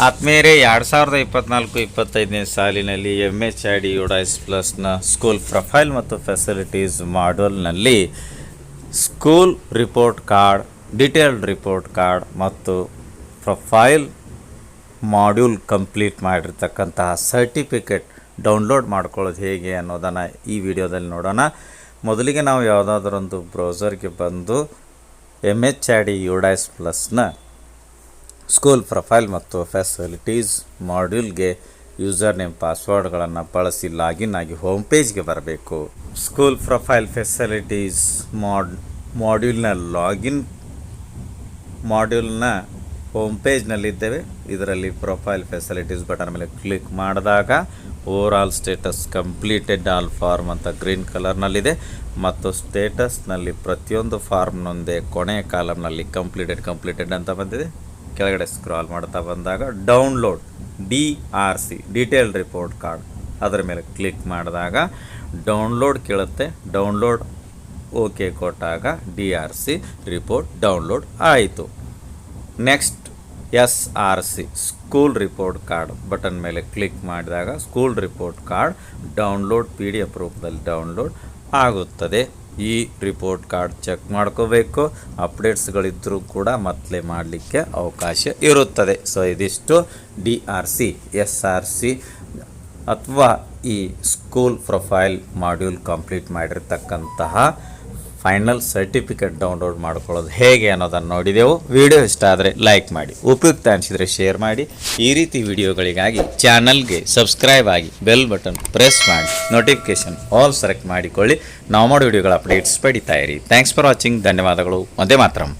ಆತ್ಮೇರೆ 2024-25ನೇ ಸಾಲಿನಲ್ಲಿ MHID UDAIS ಪ್ಲಸ್ನ school profile ಮತ್ತು ಫೆಸಿಲಿಟೀಸ್ ಮಾಡ್ಯೂಲ್ನಲ್ಲಿ school report card, detailed report card ಮತ್ತು ಪ್ರೊಫೈಲ್ ಮಾಡ್ಯೂಲ್ ಕಂಪ್ಲೀಟ್ ಮಾಡಿರ್ತಕ್ಕಂತಹ ಸರ್ಟಿಫಿಕೇಟ್ ಡೌನ್ಲೋಡ್ ಮಾಡ್ಕೊಳ್ಳೋದು ಹೇಗೆ ಅನ್ನೋದನ್ನು ಈ ವಿಡಿಯೋದಲ್ಲಿ ನೋಡೋಣ. ಮೊದಲಿಗೆ ನಾವು ಯಾವುದಾದ್ರೊಂದು ಬ್ರೌಸರ್ಗೆ ಬಂದು MHID UDAIS ಪ್ಲಸ್ನ ಸ್ಕೂಲ್ ಪ್ರೊಫೈಲ್ ಮತ್ತು ಫೆಸಿಲಿಟೀಸ್ ಮಾಡ್ಯೂಲ್ಗೆ ಯೂಸರ್ ನೇಮ್ ಪಾಸ್ವರ್ಡ್ಗಳನ್ನು ಬಳಸಿ ಲಾಗಿನ್ ಆಗಿ ಹೋಮ್ ಪೇಜ್ಗೆ ಬರಬೇಕು. ಸ್ಕೂಲ್ ಪ್ರೊಫೈಲ್ ಫೆಸಿಲಿಟೀಸ್ ಮಾಡ್ಯೂಲ್ನ ಮಾಡ್ಯೂಲ್ನ ಹೋಮ್ ಪೇಜ್ನಲ್ಲಿದ್ದೇವೆ. ಇದರಲ್ಲಿ ಪ್ರೊಫೈಲ್ ಫೆಸಿಲಿಟೀಸ್ ಬಟನ್ ಮೇಲೆ ಕ್ಲಿಕ್ ಮಾಡಿದಾಗ overall status completed all form ಅಂತ ಗ್ರೀನ್ ಕಲರ್ನಲ್ಲಿದೆ ಮತ್ತು ಸ್ಟೇಟಸ್ನಲ್ಲಿ ಪ್ರತಿಯೊಂದು ಫಾರ್ಮ್ನೊಂದೇ ಕೊನೆಯ ಕಾಲಮ್ನಲ್ಲಿ ಕಂಪ್ಲೀಟೆಡ್ ಅಂತ ಬಂದಿದೆ. ಕೆಳಗಡೆ ಸ್ಕ್ರಾಲ್ ಮಾಡ್ತಾ ಬಂದಾಗ download DRC detail report card ಅದರ ಮೇಲೆ ಕ್ಲಿಕ್ ಮಾಡಿದಾಗ ಡೌನ್ಲೋಡ್ ಕೇಳುತ್ತೆ. ಡೌನ್ಲೋಡ್ ಓಕೆ ಕೊಟ್ಟಾಗ DRC ರಿಪೋರ್ಟ್ ಡೌನ್ಲೋಡ್ ಆಯಿತು. Next SRC school report card button ಮೇಲೆ ಕ್ಲಿಕ್ ಮಾಡಿದಾಗ school report card download PDF ರೂಪದಲ್ಲಿ ಡೌನ್ಲೋಡ್ ಆಗುತ್ತದೆ. ಈ ರಿಪೋರ್ಟ್ ಕಾರ್ಡ್ ಚೆಕ್ ಮಾಡ್ಕೋಬೇಕು. ಅಪ್ಡೇಟ್ಸ್ಗಳಿದ್ದರೂ ಕೂಡ ಮತ್ತೆ ಮಾಡಲಿಕ್ಕೆ ಅವಕಾಶ ಇರುತ್ತದೆ. ಸೊ ಇದಿಷ್ಟು DRC SRC ಅಥವಾ ಈ ಸ್ಕೂಲ್ ಪ್ರೊಫೈಲ್ ಮಾಡ್ಯೂಲ್ ಕಂಪ್ಲೀಟ್ ಮಾಡಿರ್ತಕ್ಕಂತಹ ಫೈನಲ್ ಸರ್ಟಿಫಿಕೇಟ್ ಡೌನ್ಲೋಡ್ ಮಾಡ್ಕೊಳ್ಳೋದು ಹೇಗೆ ಅನ್ನೋದನ್ನು ನೋಡಿದೆವು. ವಿಡಿಯೋ ಇಷ್ಟ ಆದರೆ ಲೈಕ್ ಮಾಡಿ, ಉಪಯುಕ್ತ ಅನಿಸಿದರೆ ಶೇರ್ ಮಾಡಿ. ಈ ರೀತಿ ವಿಡಿಯೋಗಳಿಗಾಗಿ ಚಾನಲ್ಗೆ ಸಬ್ಸ್ಕ್ರೈಬ್ ಆಗಿ ಬೆಲ್ ಬಟನ್ ಪ್ರೆಸ್ ಮಾಡಿ ನೋಟಿಫಿಕೇಶನ್ ಆಲ್ ಸೆಲೆಕ್ಟ್ ಮಾಡಿಕೊಳ್ಳಿ. ನಾವು ಮಾಡೋ ವಿಡಿಯೋಗಳ ಅಪ್ಡೇಟ್ಸ್ ಪಡಿತಾ ಇರಿ. Thanks for watching. ಧನ್ಯವಾದಗಳು. ಒಂದೇ ಮಾತರಂ.